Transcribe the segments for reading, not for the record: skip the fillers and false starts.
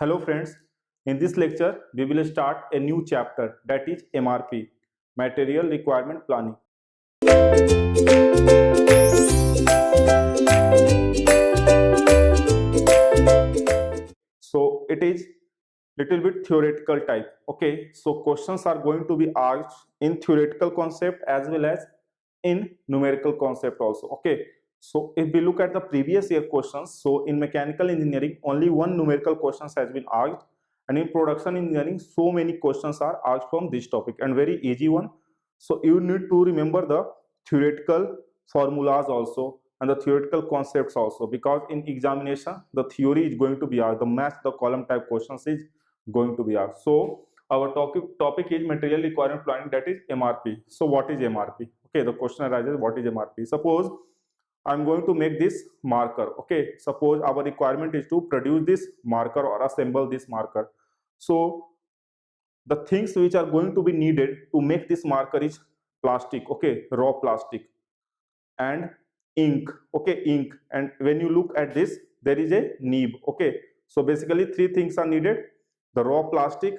Hello friends, in this lecture we will start a new chapter, that is MRP, Material Requirement Planning. So it is little bit theoretical type. Okay, so questions are going to be asked in theoretical concept as well as in numerical concept also. Okay, so if we look at the previous year questions, so in mechanical engineering only one numerical questions has been asked, and in production engineering so many questions are asked from this topic and very easy one. So you need to remember the theoretical formulas also and the theoretical concepts also, because in examination the theory is going to be asked, the match the column type questions is going to be asked. So our topic is material requirement planning, that is MRP. So what is MRP? Okay, the question arises, what is MRP? Suppose I'm going to make this marker. Okay, suppose our requirement is to produce this marker or assemble this marker. So the things which are going to be needed to make this marker is plastic, okay, raw plastic, and ink, okay, ink. And when you look at this, there is a nib. Okay, so basically three things are needed: the raw plastic,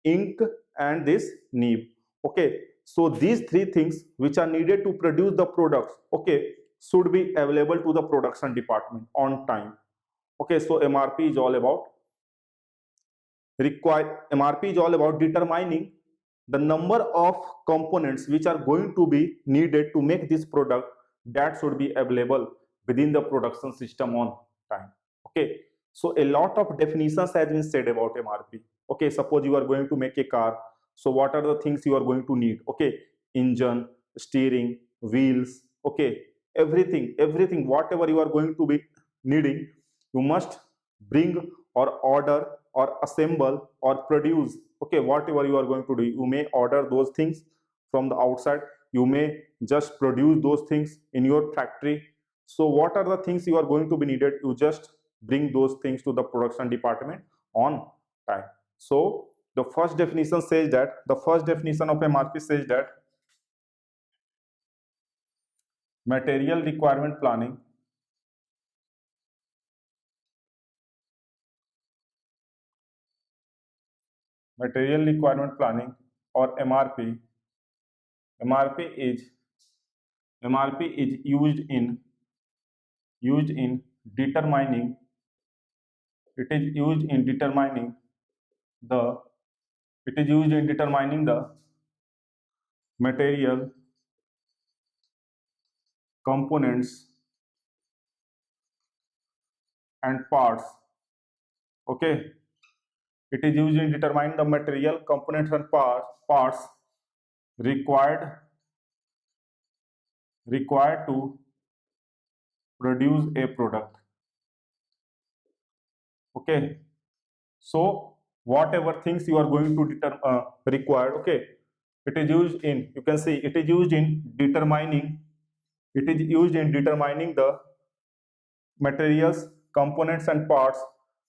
ink, and this nib. Okay, so these three things which are needed to produce the products, okay, should be available to the production department on time. Okay, so MRP is all about determining the number of components which are going to be needed to make this product that should be available within the production system on time. Okay, so a lot of definitions has been said about MRP. Okay, suppose you are going to make a car, so what are the things you are going to need? Okay, engine, steering, wheels, okay, everything whatever you are going to be needing, you must bring or order or assemble or produce. Okay, whatever you are going to do, you may order those things from the outside, you may just produce those things in your factory. So what are the things you are going to be needed, you just bring those things to the production department on time. So the first definition says that, the first definition of MRP says that material requirement planning or MRP is used in determining the material components and parts. Okay, it is used in determining the material components and parts required to produce a product. Okay, so whatever things you are going to require, okay, it is used in, you can see, it is used in determining the materials, components and parts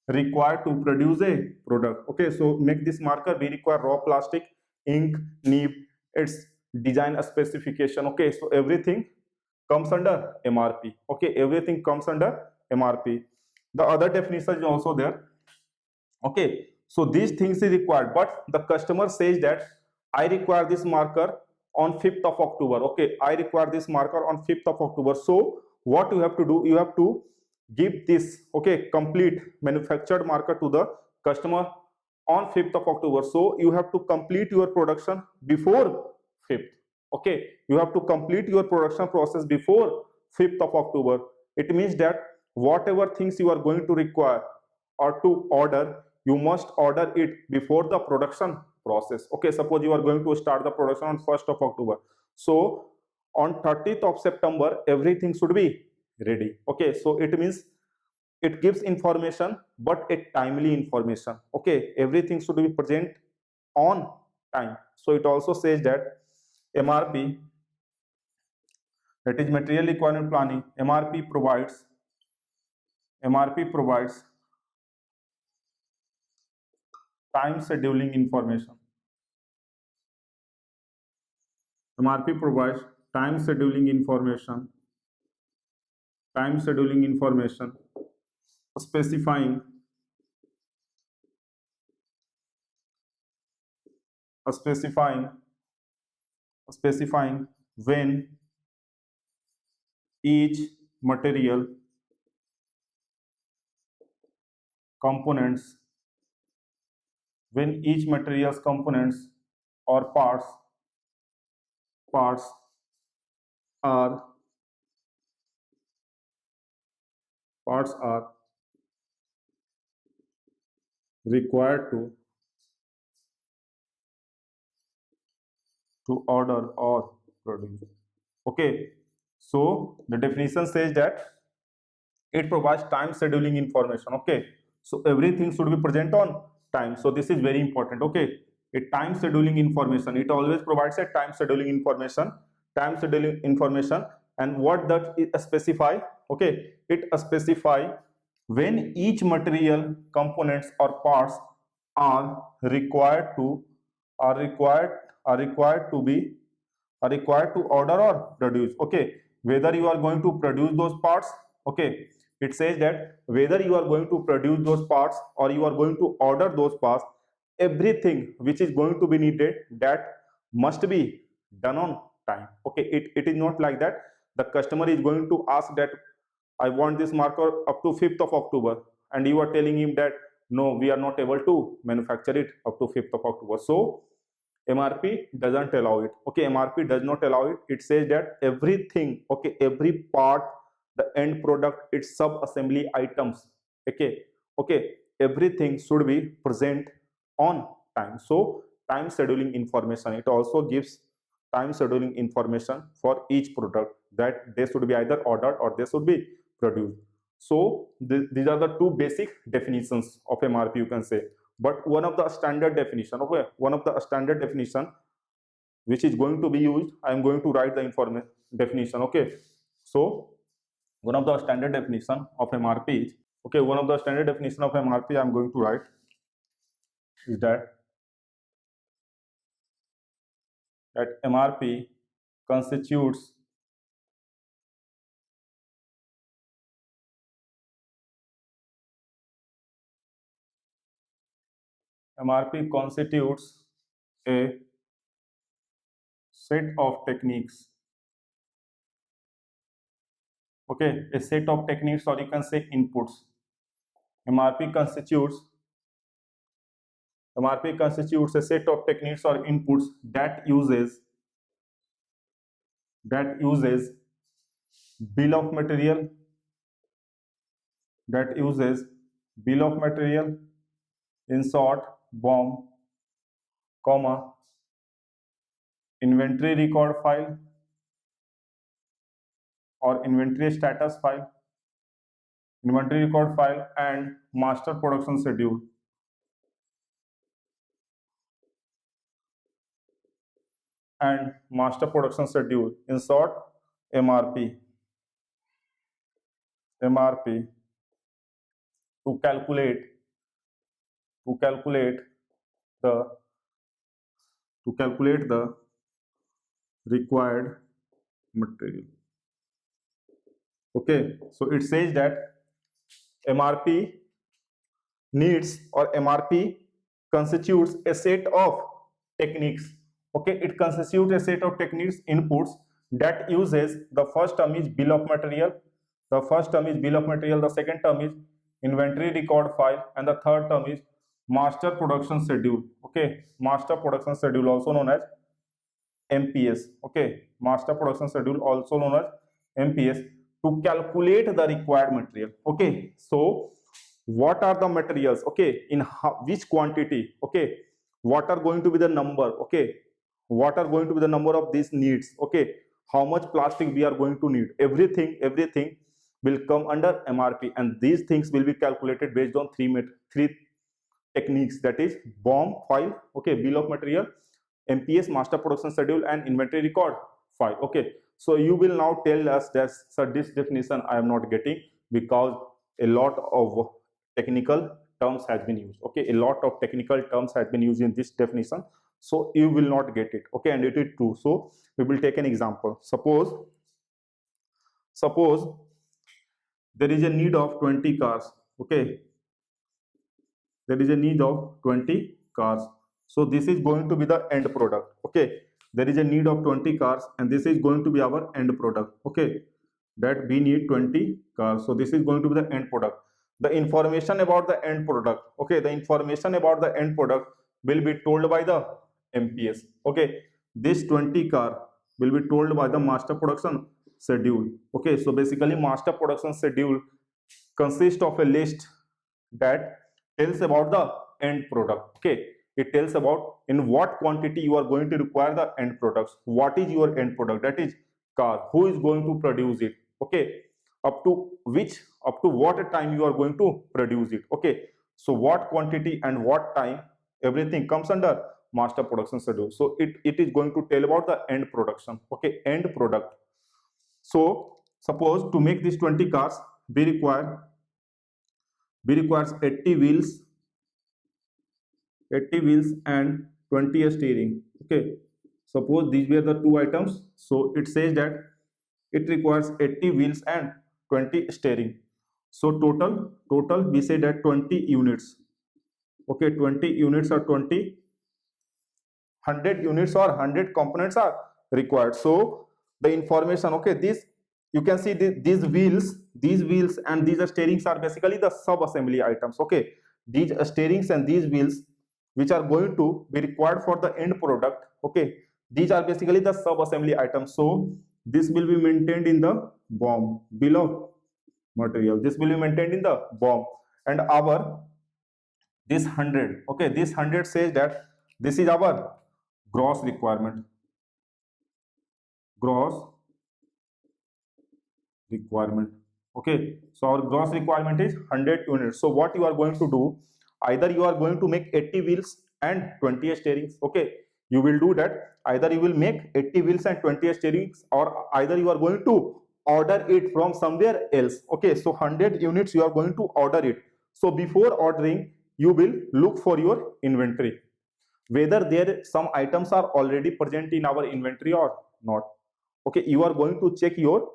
required to produce a product. Okay, so make this marker, we require raw plastic, ink, nib, its design specification. Okay, so everything comes under MRP. Okay, everything comes under MRP. The other definition is also there. Okay, so these things is required, but the customer says that I require this marker on 5th of October. Okay, I require this marker on 5th of October. So what you have to do, you have to give this, okay, complete manufactured marker to the customer on 5th of October. So you have to complete your production before 5th. Okay, you have to complete your production process before 5th of October. It means that whatever things you are going to require or to order, you must order it before the production process. Okay, suppose you are going to start the production on 1st of October. So on 30th of September, everything should be ready. Okay, so it means it gives information, but a timely information. Okay, everything should be present on time. So it also says that MRP, that is material requirement planning, MRP provides time scheduling information. MRP provides time scheduling information specifying specifying when each material components or parts are required to order or produce. Okay, so the definition says that it provides time scheduling information. Okay, so everything should be present on time, so this is very important. Okay, a time scheduling information, it always provides a time scheduling information. And what that it specify? Okay, it specify when each material components or parts are required to are required are required to be are required to order or produce. Okay, whether you are going to produce those parts. Okay, it says that whether you are going to produce those parts or you are going to order those parts, everything which is going to be needed, that must be done on time. Okay, it is not like that the customer is going to ask that I want this marker up to 5th of October, and you are telling him that no, we are not able to manufacture it up to 5th of October. So MRP doesn't allow it. Okay, MRP does not allow it. It says that everything, okay, every part, the end product, its sub assembly items, okay, everything should be present on time. So time scheduling information, it also gives time scheduling information for each product, that they should be either ordered or they should be produced. So these are the two basic definitions of MRP, you can say. But one of the standard definition, okay, one of the standard definition which is going to be used, I am going to write the information definition. Okay, so one of the standard definition of MRP is, okay, one of the standard definition of MRP I am going to write is that MRP constitutes a set of techniques. Okay, a set of techniques, or you can say inputs. MRP constitutes a set of techniques or inputs that uses bill of material, in short BOM, comma, inventory record file or inventory status file, inventory record file, and master production schedule. In short, MRP to calculate the required material. Okay, so it says that MRP needs, or MRP constitutes a set of techniques. Okay, it constitutes a set of techniques, inputs, that uses, the first term is bill of material, the second term is inventory record file, and the third term is master production schedule. Okay, master production schedule, also known as MPS. Okay, master production schedule, also known as MPS, to calculate the required material. Okay, so what are the materials? Okay, in which quantity? Okay, what are going to be the number? Okay, what are going to be the number of these needs? Okay, how much plastic we are going to need? Everything will come under MRP, and these things will be calculated based on three techniques, that is BOM file, okay, bill of material, MPS, master production schedule, and inventory record file. Okay, so you will now tell us that, sir, this definition I am not getting, because a lot of technical terms has been used. Okay, a lot of technical terms has been used in this definition, so you will not get it. Okay, and it is true. So we will take an example. Suppose there is a need of 20 cars. Okay, there is a need of 20 cars. So this is going to be the end product. Okay, there is a need of 20 cars, and this is going to be our end product. Okay, that we need 20 cars. So this is going to be the end product. The information about the end product, okay, the information about the end product will be told by the MPS. Okay, this 20 car will be told by the master production schedule. Okay, so basically master production schedule consists of a list that tells about the end product. Okay, it tells about in what quantity you are going to require the end products, what is your end product, that is car, who is going to produce it, okay, up to what time you are going to produce it. Okay, so what quantity and what time, everything comes under master production schedule. So it is going to tell about the end production. Okay, end product. So suppose to make these 20 cars, we requires 80 wheels and 20 steering. Okay, suppose these were the two items. So it says that it requires 80 wheels and 20 steering. So total we say that 20 units. Okay, 20 units or 100 units or 100 components are required. So the information, okay, this you can see these wheels and these steerings are basically the sub assembly items. Okay, these steerings and these wheels which are going to be required for the end product. Okay, these are basically the sub assembly items. So this will be maintained in the BOM, bill of material. This will be maintained in the BOM, and our this 100, okay, this 100 says that this is our gross requirement. Okay, so our gross requirement is 100 units. So what you are going to do, either you are going to make 80 wheels and 20 steerings. Okay, you will do that, either you will make 80 wheels and 20 steerings, or either you are going to order it from somewhere else. Okay, so 100 units you are going to order it. So before ordering, you will look for your inventory, whether there some items are already present in our inventory or not. Okay, you are going to check your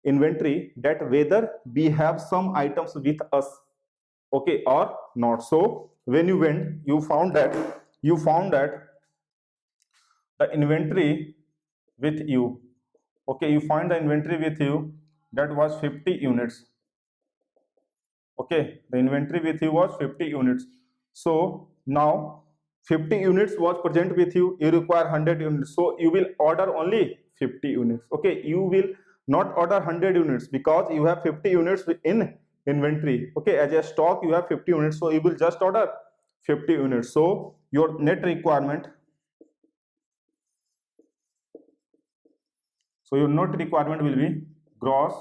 inventory that whether we have some items with us, okay, or not. So when you went, you found that the inventory with you, okay, you find the inventory with you that was 50 units. Okay, the inventory with you was 50 units. So now 50 units was present with you, you require 100 units, so you will order only 50 units. Okay, you will not order 100 units because you have 50 units in inventory. Okay, as a stock you have 50 units, so you will just order 50 units. So your net requirement, will be gross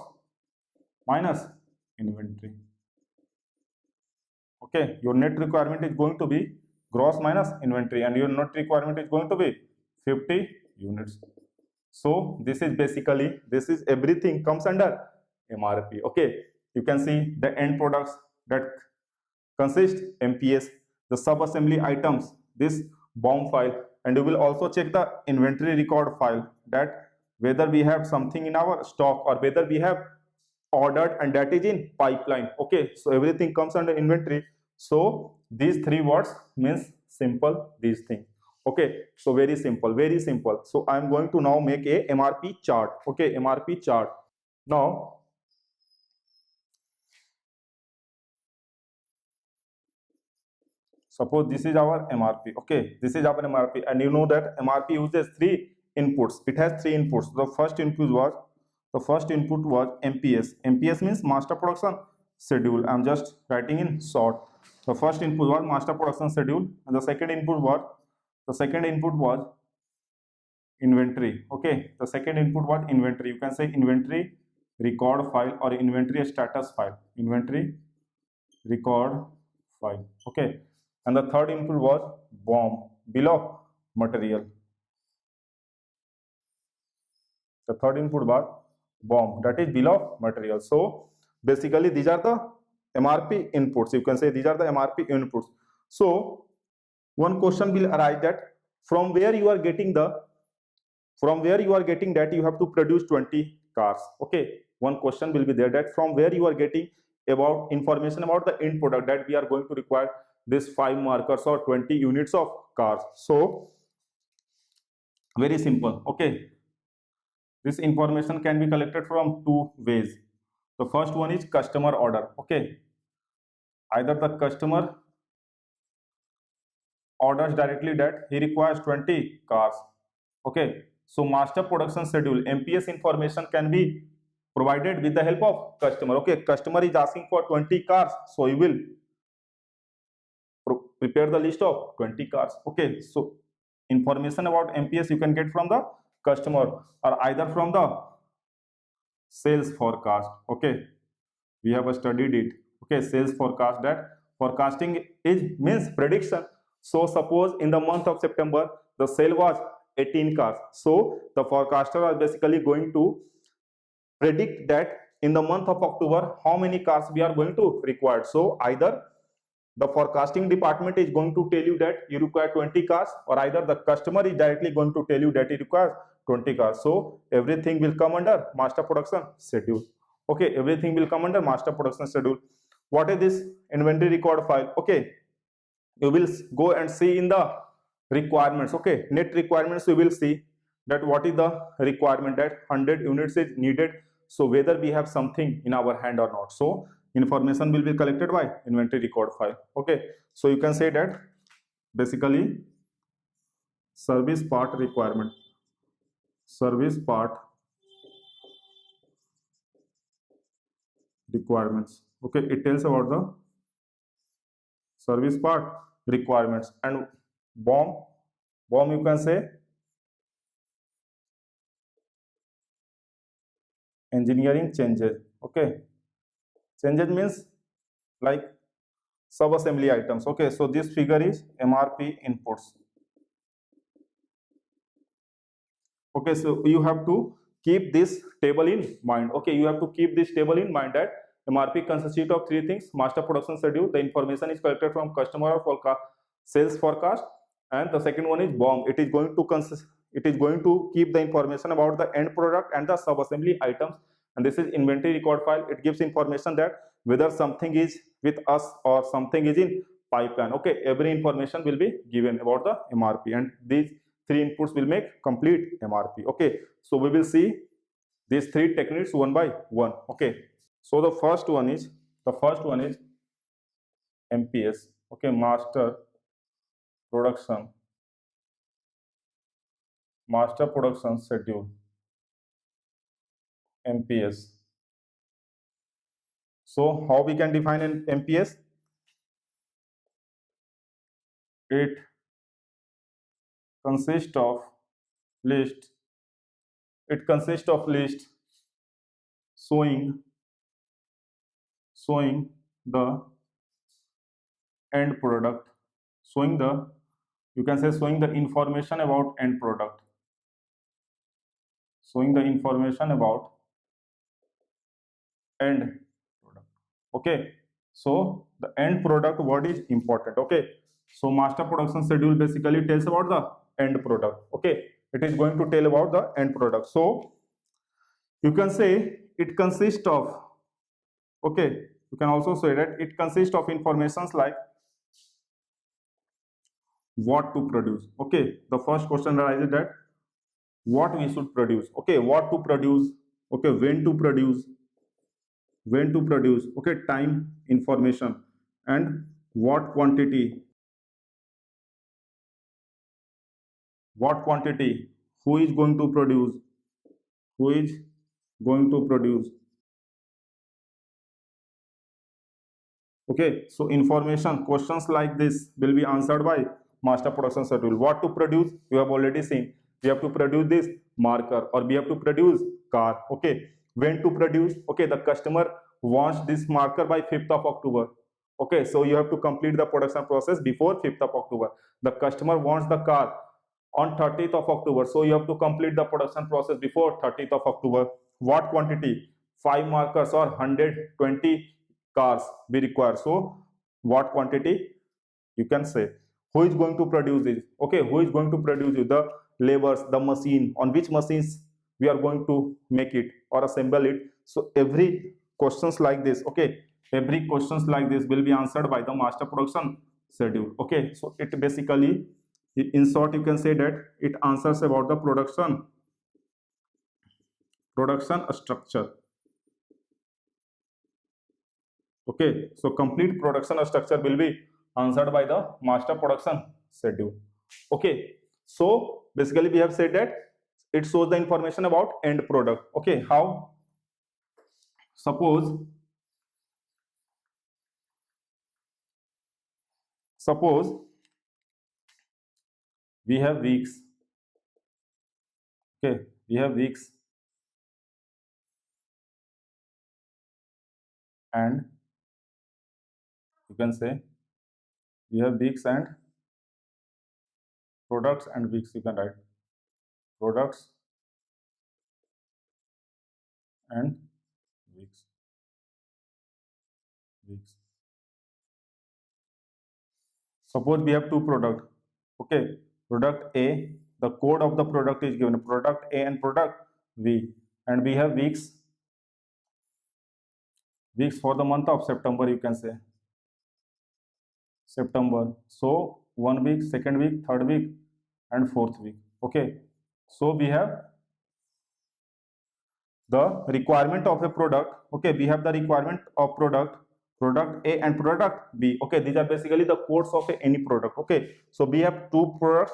minus inventory. Okay, your net requirement is going to be gross minus inventory, and your net requirement is going to be 50 units. So this is everything comes under MRP. Okay, you can see the end products that consist MPS, the sub assembly items, this BOM file, and you will also check the inventory record file, that whether we have something in our stock or whether we have ordered and that is in pipeline. Okay, so everything comes under inventory. So these three words means simple, these things. Okay, so very simple, very simple. So I am going to now make a MRP chart. Okay, MRP chart. Now suppose this is our MRP. Okay, this is our MRP, and you know that MRP uses three inputs. It has three inputs. The first input was MPS. MPS means master production schedule. I'm just writing in short. The first input was master production schedule, and the second input was inventory. Okay, the second input was inventory. You can say inventory record file or inventory status file. Inventory record file. Okay, and the third input was BOM, bill of material. The third input was BOM, that is bill of material. So basically these are the MRP inputs. You can say these are the MRP inputs. So one question will arise that from where you are getting that you have to produce 20 cars. Okay, one question will be there, that from where you are getting about information about the end product that we are going to require this 5 markers or 20 units of cars. So very simple. Okay, this information can be collected from two ways. The first one is customer order. Okay, either the customer orders directly that he requires 20 cars. Okay, so master production schedule, MPS information can be provided with the help of customer. Okay, customer is asking for 20 cars, so you will prepare the list of 20 cars. Okay, so information about MPS you can get from the customer or either from the sales forecast. Okay, we have studied it. Okay, sales forecast, that forecasting is means prediction. So suppose in the month of September the sale was 18 cars, so the forecaster are basically going to predict that in the month of October how many cars we are going to require. So either the forecasting department is going to tell you that you require 20 cars, or either the customer is directly going to tell you that he requires 20 cars. So everything will come under master production schedule. Okay, everything will come under master production schedule. What is this inventory record file? Okay, you will go and see in the requirements. Okay, net requirements, you will see that what is the requirement, that 100 units is needed. So whether we have something in our hand or not, so information will be collected by inventory record file. Okay, so you can say that basically service part requirement, service part requirements. Okay, it tells about the service part requirements. And BOM you can say engineering changes. Okay, changes means like sub assembly items. Okay, so this figure is MRP inputs. Okay, so you have to keep this table in mind. Okay, you have to keep this table in mind that MRP consists of three things: master production schedule, the information is collected from customer or forecast, sales forecast, and the second one is BOM. It is going to keep the information about the end product and the sub assembly items. And this is inventory record file. It gives information that whether something is with us or something is in pipeline. Okay, every information will be given about the MRP, and these three inputs will make complete MRP. Okay, so we will see these three techniques one by one. Okay, so the first one is MPS. Okay, master production schedule, MPS. So how we can define an MPS? It consists of list showing the end product, showing the information about end product, showing the information about end product. Okay, so the end product word is important. Okay, so master production schedule basically tells about the end product. Okay, it is going to tell about the end product. So you can say it consists of, okay, you can also say that it consists of informations like what to produce. Okay, the first question arises that what we should produce. Okay, what to produce. Okay, when to produce. Okay, time information, and what quantity, who is going to produce. Okay, so information questions like this will be answered by master production schedule. What to produce, you have already seen. We have to produce this marker, or we have to produce car. Okay, when to produce. Okay, the customer wants this marker by 5th of October. Okay, so you have to complete the production process before 5th of October. The customer wants the car on 30th of October, so you have to complete the production process before 30th of October. What quantity? 5 markers or 120 cars we require. So what quantity you can say. Who is going to produce this? Okay, who is going to produce it? The labors, the machine, on which machines we are going to make it or assemble it. So every questions like this, okay, every questions like this will be answered by the master production schedule. Okay, so it basically, in short, you can say that it answers about the production structure. Okay, so complete production structure will be answered by the master production schedule. Okay, so basically we have said that it shows the information about end product. Okay, how? Suppose we have weeks. Okay, we have weeks, and you can say we have weeks and products and weeks. You can write products and weeks. Suppose we have two products. Okay, product A, the code of the product is given, product A and product B, and we have weeks for the month of September. You can say September. So 1 week, 2nd week, 3rd week, and 4th week. Okay, so we have the requirement of a product. Okay, we have the requirement of product A and product B. Okay, these are basically the codes of any product. Okay, so we have two products,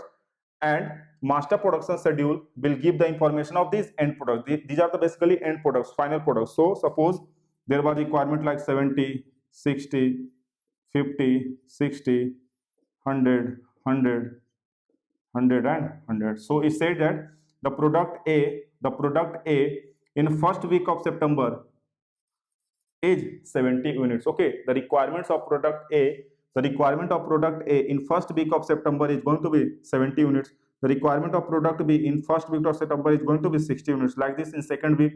and master production schedule will give the information of these end products. These are the basically end products, final products. So suppose there was requirement like 70, 60, 50, 60, 100, 100, 100, and 100. So it said that the product A in first week of September is 70 units. Okay, the requirement of product A in first week of September is going to be 70 units. The requirement of product B in first week of September is going to be 60 units. Like this, in second week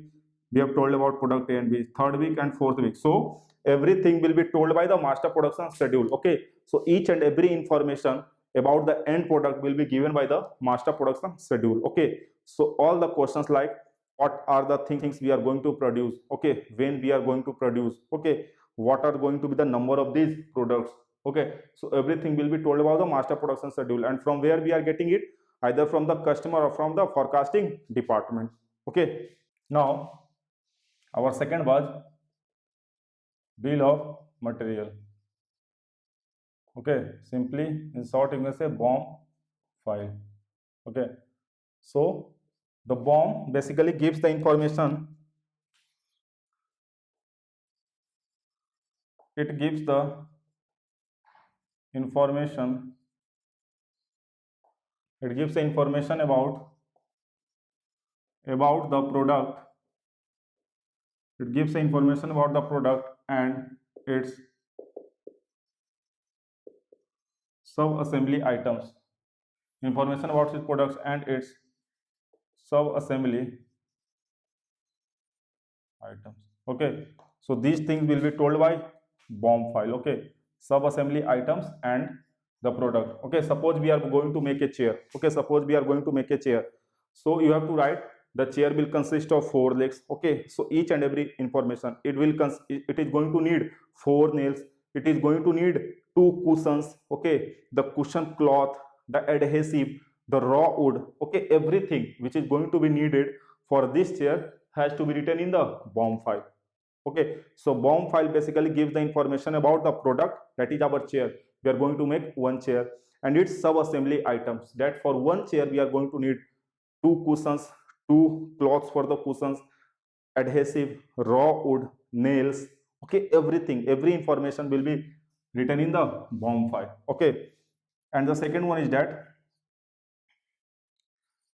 we have told about product A and B, third week and fourth week. So everything will be told by the master production schedule. Okay, so each and every information about the end product will be given by the master production schedule. Okay, so all the questions like what are the things we are going to produce, okay, when we are going to produce, okay, what are going to be the number of these products. Okay, so everything will be told about the master production schedule, and from where we are getting it, either from the customer or from the forecasting department. Okay, now our second was bill of material. Okay, simply in short you can say BOM file. Okay, so the BOM basically gives the information, it gives the information about the product, it gives the information about the product and its sub-assembly items, information about its products and its sub-assembly items. Okay, so these things will be told by BOM file. Okay, sub-assembly items and the product. Okay, suppose we are going to make a chair. Okay, suppose we are going to make a chair, so you have to write the chair will consist of 4 legs. Okay, so each and every information, it is going to need 4 nails, it is going to need 2 cushions. Okay, the cushion cloth, the adhesive, the raw wood. Okay, everything which is going to be needed for this chair has to be written in the BOM file. Okay, so BOM file basically gives the information about the product, that is our chair. We are going to make one chair and its sub-assembly items, that for one chair we are going to need 2 cushions, 2 cloths for the cushions, adhesive, raw wood, nails. Okay, everything, every information will be written in the BOM file. Okay, and the second one is that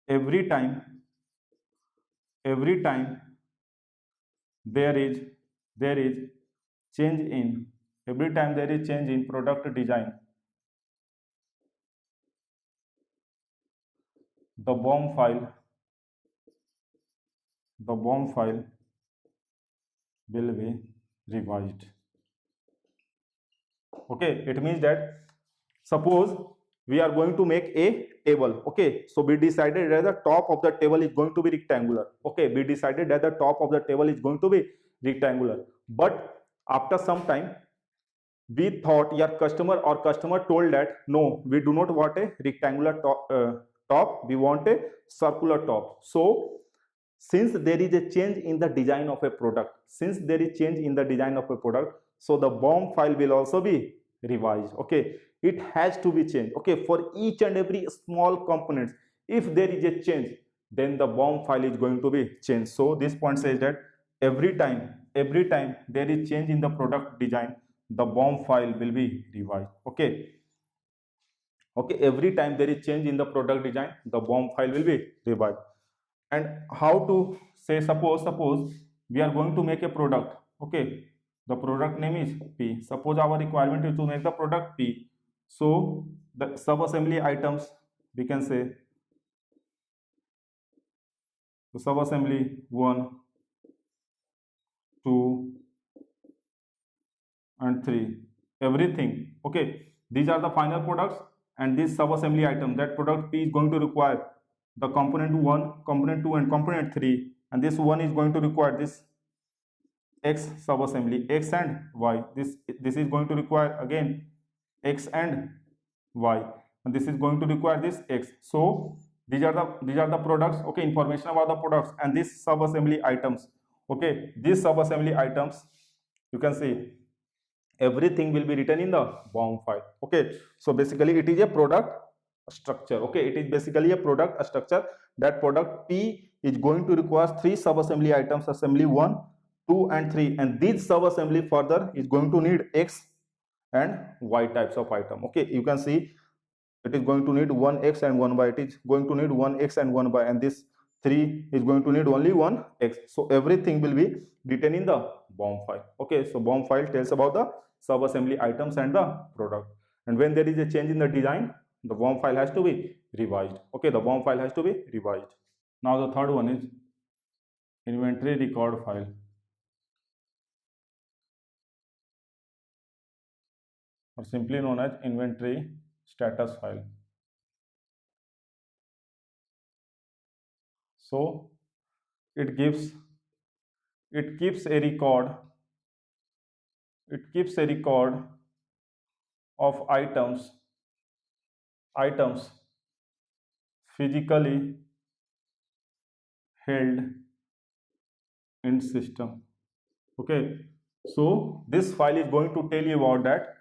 every time there is change in, every time there is change in product design, the BOM file will be revised. Okay, it means that suppose we are going to make a table. Okay, so we decided that the top of the table is going to be rectangular. Okay, we decided that the top of the table is going to be rectangular, but after some time we thought your customer told that no, we do not want a rectangular top, we want a circular top. So since there is a change in the design of a product, so the BOM file will also be revised. Okay, it has to be changed. Okay, for each and every small components, if there is a change, then the BOM file is going to be changed. So this point says that every time there is change in the product design, the BOM file will be revised. Okay, every time there is change in the product design, the BOM file will be revised. And how to say, suppose we are going to make a product. Okay, the product name is P. Suppose our requirement is to make the product P. So the sub assembly items, we can say the sub assembly 1, 2 and 3, everything. Okay, these are the final products, and this sub assembly item, that product P is going to require the component 1, component 2 and component 3, and this one is going to require this X sub assembly, X and Y. This is going to require again X and Y, and this is going to require this X. So these are the products. Okay, information about the products and these sub assembly items. Okay, these sub assembly items, you can see everything will be written in the BOM file. Okay, so basically it is a product structure. Okay, it is basically a product structure. That product P is going to require 3 sub assembly items, assembly 1, 2 and 3, and this sub assembly further is going to need X and Y types of item. Okay, you can see it is going to need 1 X and 1 Y. It is going to need 1 X and 1 Y, and this 3 is going to need only 1 X. So everything will be written in the BOM file. Okay, so BOM file tells about the sub assembly items and the product, and when there is a change in the design, the BOM file has to be revised. Okay, the BOM file has to be revised. Now the third one is inventory record file, or simply known as inventory status file. So it keeps a record of items physically held in system. Okay, so this file is going to tell you about that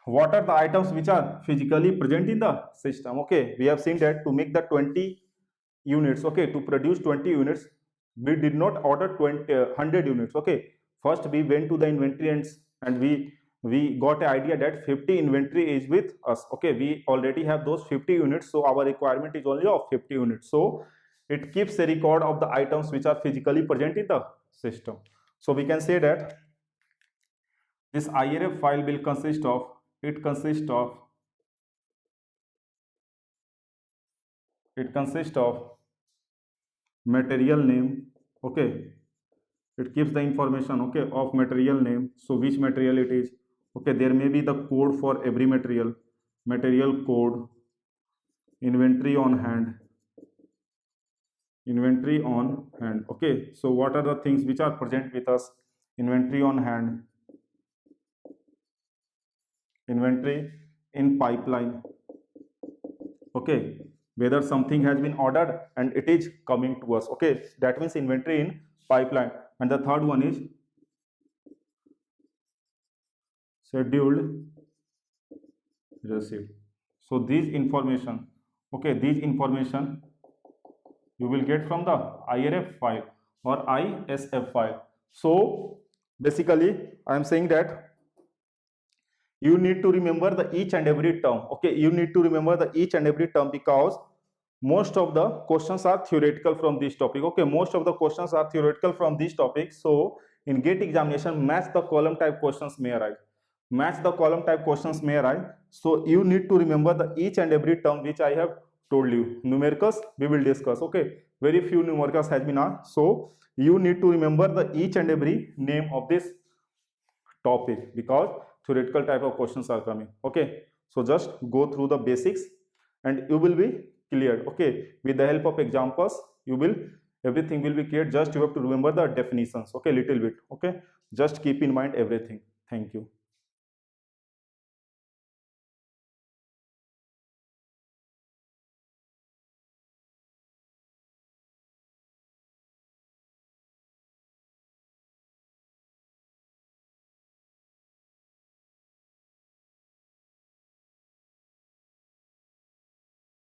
what are the items which are physically present in the system. Okay, we have seen that to make the 20 units, okay, to produce 20 units, we did not order 100 units. Okay, first we went to the inventory and we got an idea that 50 inventory is with us. Okay, we already have those 50 units, so our requirement is only of 50 units. So it keeps a record of the items which are physically present in the system. So we can say that this IRF file will consist of material name. Okay, it keeps the information, okay, of material name. So which material it is. Okay, there may be the code for every material code, inventory on hand. Okay, so what are the things which are present with us? Inventory on hand, inventory in pipeline. Okay, whether something has been ordered and it is coming to us. Okay, that means inventory in pipeline. And the third one is scheduled receipt. So these information, okay, you will get from the IRF file or ISF file. So basically I am saying that you need to remember the each and every term. Okay, you need to remember the each and every term, because most of the questions are theoretical from this topic. Okay, most of the questions are theoretical from this topic. So in GATE examination, match the column type questions may arise. So you need to remember the each and every term which I have told you. Numericals we will discuss. Okay, very few numericals has been asked. So you need to remember the each and every name of this topic, because theoretical type of questions are coming. Okay, so just go through the basics and you will be cleared. Okay, with the help of examples everything will be cleared. Just you have to remember the definitions. Okay, little bit. Okay, just keep in mind everything. Thank you.